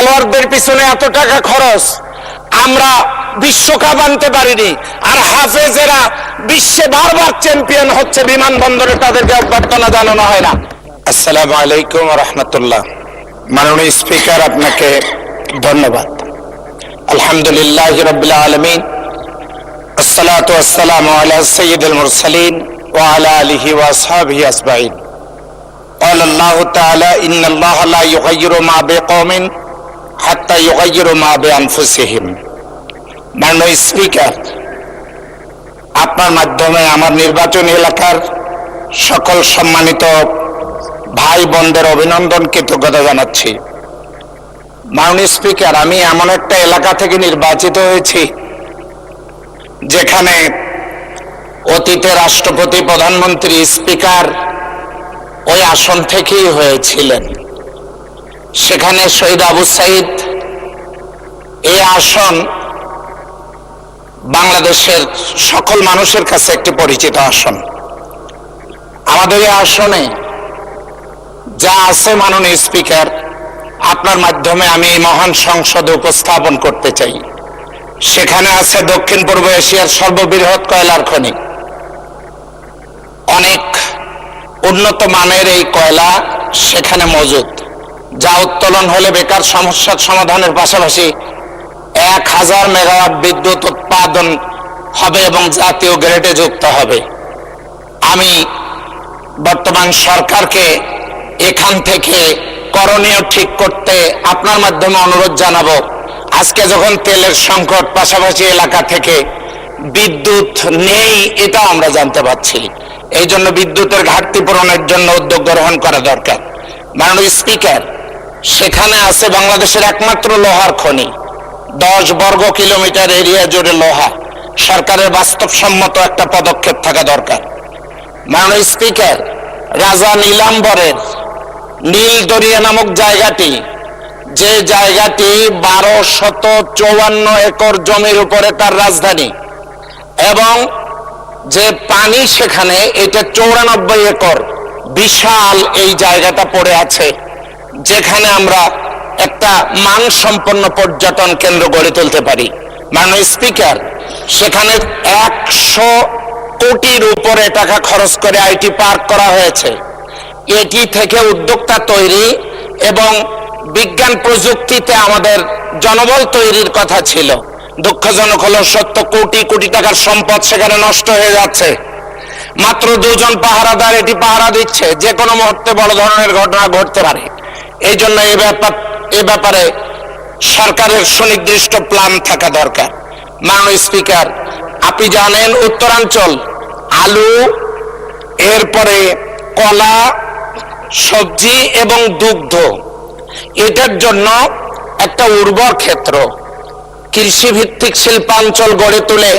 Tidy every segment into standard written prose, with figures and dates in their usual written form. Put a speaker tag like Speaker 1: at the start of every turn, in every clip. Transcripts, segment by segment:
Speaker 1: খেলোয়াড়দের পিছনে এত টাকা খরচ, আমরা বিশ্বকাপ আনতে পারিনি, আর হাফেজেরা বিশ্বে বারবার চ্যাম্পিয়ন হচ্ছে, বিমানবন্দরে তাদেরকে অভ্যর্থনা জানানো হয় না। আসসালামু আলাইকুম ওয়া রাহমাতুল্লাহ। মাননীয় স্পিকার, আপনাকে ধন্যবাদ। আলহামদুলিল্লাহি রাব্বিল আলামিন, আসসালাতু ওয়াসসালামু আলা সাইয়্যিদিল মুরসালিন ওয়া আলা আলিহি ওয়া আসহাবিহি আজমাইন। قال الله تعالى إن الله لا يغير ما بقوم حتى يغيروا ما بأنفسهم। মাননীয় স্পিকার, আপনার মাধ্যমে আমার নির্বাচনী এলাকার সকল সম্মানিত ভাই বোনদের অভিনন্দন, কৃতজ্ঞতা জানাচ্ছি। মাননীয় স্পিকার, আমি এমন একটা এলাকা থেকে নির্বাচিত হয়েছি যেখানে অতীতে রাষ্ট্রপতি, প্রধানমন্ত্রী, স্পিকার ওই আসন থেকেই হয়েছিলেন। সেখানে শহীদ আবু সাইদ, এই আসন বাংলাদেশের সকল মানুষের কাছে একটি পরিচিত আসন। আমাদের এই আসনে যা আছে, মাননীয় স্পিকার, আপনার মাধ্যমে আমি এই মহান সংসদে উপস্থাপন করতে চাই। সেখানে আছে দক্ষিণ পূর্ব এশিয়ার সর্ববৃহৎ কয়লার খনি। অনেক উন্নত মানের এই কয়লা সেখানে মজুদ, যা উত্তোলন হলে বেকার সমস্যার সমাধানের পাশাপাশি 1000 মেগাওয়াট বিদ্যুৎ উৎপাদন হবে এবং জাতীয় গ্রেডে যুক্ত হবে। আমি বর্তমান সরকারকে এখান থেকে করণীয় ঠিক করতে আপনার মাধ্যমে অনুরোধ জানাবো। আজকে যখন তেলের সংকট, পাশাপাশি এলাকা থেকে বিদ্যুৎ নেই, এটাও আমরা জানতে পারছি। এই জন্য বিদ্যুতের ঘাটতি পূরণের জন্য উদ্যোগ গ্রহণ করা দরকার। মাননীয় স্পিকার, সেখানে আছে বাংলাদেশের একমাত্র লোহার খনি, 10 বর্গ কিলোমিটার এরিয়া জুড়ে লোহা। সরকারের বাস্তবসম্মত একটা পদক্ষেপ থাকা দরকার। মাননীয় স্পিকার, রাজা নীলাম্বরের নীলদরিয়া নামক জায়গাটি, যে জায়গাটি 1254 একর জমির উপরে তার রাজধানী, এবং যে পানি সেখানে, এটা 94 একর বিশাল এই জায়গাটা পড়ে আছে, যেখানে আমরা একটা মানসম্পন্ন পর্যটন কেন্দ্র গড়ে তুলতে পারি। মাননীয় স্পিকার, সেখানে 100 কোটির উপরে টাকা খরচ করে আইটি পার্ক করা হয়েছে। এটি থেকে উদ্যোক্তা তৈরি এবং বিজ্ঞান প্রযুক্তিতে আমাদের জনবল তৈরির কথা ছিল। দুঃখজনক হলো 70 কোটি কোটি টাকার সম্পদ সেখানে নষ্ট হয়ে যাচ্ছে। মাত্র 2 জন পাহারাদার এটি পাহারা দিচ্ছে, যে কোনো মুহূর্তে বড় ধরনের ঘটনা ঘটতে পারে। এই জন্য এই ব্যাপারে সরকারের সুনির্দিষ্ট প্ল্যান থাকা দরকার। মাননীয় স্পিকার, আপনি জানেন উত্তরাঞ্চল আলু, এরপরে কলা, সবজি এবং দুগ্ধ, এটার জন্য একটা উর্বর ক্ষেত্র, কৃষি ভিত্তিক শিল্পাঞ্চল গড়ে তুলে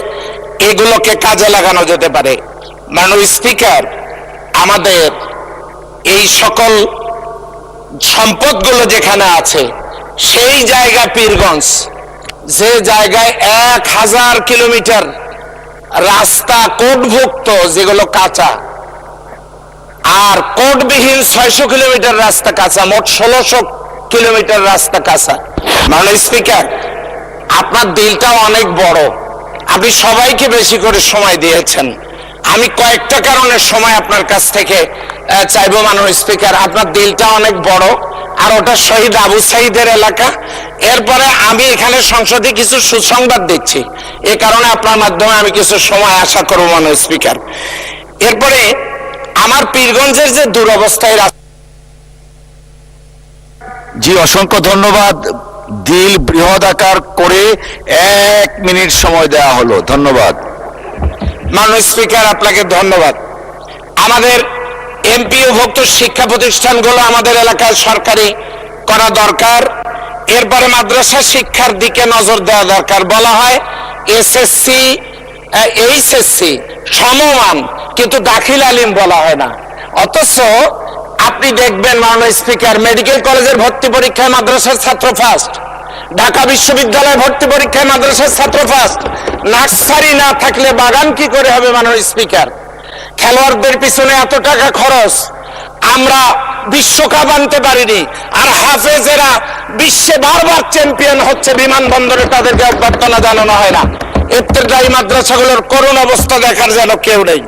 Speaker 1: এগুলোকে কাজে লাগানো যেতে পারে। মাননীয় স্পিকার, আমাদের এই সকল সম্পদগুলো যেখানে আছে, সেই জায়গা পীরগঞ্জ, যে জায়গায় 1000 কিলোমিটার রাস্তা কোটভুক্ত, যেগুলো কাঁচা, আর কোটবিহীন 600 কিলোমিটার রাস্তা কাঁচা, মোট 1600 কিলোমিটার রাস্তা কাঁচা। মাননীয় স্পিকার, আপনার দিলটা অনেক বড়, আপনি সবাইকে বেশি করে সময় দিয়েছেন। আমি কয়েকটা কারণে সময় আপনার কাছ থেকে চাইবো। মাননীয় স্পিকার, আপনার দিলটা অনেক বড়, আর ওটা শহীদ আবু সাইদের এলাকা। এরপরে আমি এখানে সংসদে কিছু সুসংবাদ দিচ্ছি, এ কারণে আপনার মাধ্যমে আমি কিছু সময় আশা করবো। মাননীয় স্পিকার, এরপরে আমার পীরগঞ্জের যে দুরবস্থায়,
Speaker 2: জি, অসংখ্য ধন্যবাদ। দিল বৃহদাকার করে 1 মিনিট সময় দেওয়া হলো, ধন্যবাদ।
Speaker 1: মাননীয় স্পিকার, আপনাকে ধন্যবাদ। আমাদের এমপিওভুক্ত শিক্ষা প্রতিষ্ঠানগুলো আমাদের এলাকায় সরকারি করা দরকার। এরপরে মাদ্রাসা শিক্ষার দিকে নজর দেওয়া দরকার। বলা হয় এসএসসি, এইচএসসি সমমান, কিন্তু দাখিল আলিম বলা হয় না। অথচ আপনি দেখবেন মাননীয় স্পিকার, মেডিকেল কলেজের ভর্তি পরীক্ষায় মাদ্রাসার ছাত্র ফার্স্ট, ঢাকা বিশ্ববিদ্যালয়ের ভর্তি পরীক্ষায় মাদ্রাসার ছাত্র ফার্স্ট। নার্সারি না থাকলে বাগান কি করে হবে? মাননীয় স্পিকার, খেলোয়াড়দের পিছনে এত টাকা খরচ, আমরা বিশ্বকাপ আনতে পারিনি, আর হাফেজেরা বিশ্বে বারবার চ্যাম্পিয়ন হচ্ছে, বিমানবন্দরে তাদেরকে অভ্যর্থনা জানানো হয় না। ইফতেদায়ী মাদ্রাসাগুলোর করুণ অবস্থা দেখার যেন কেউ নেই।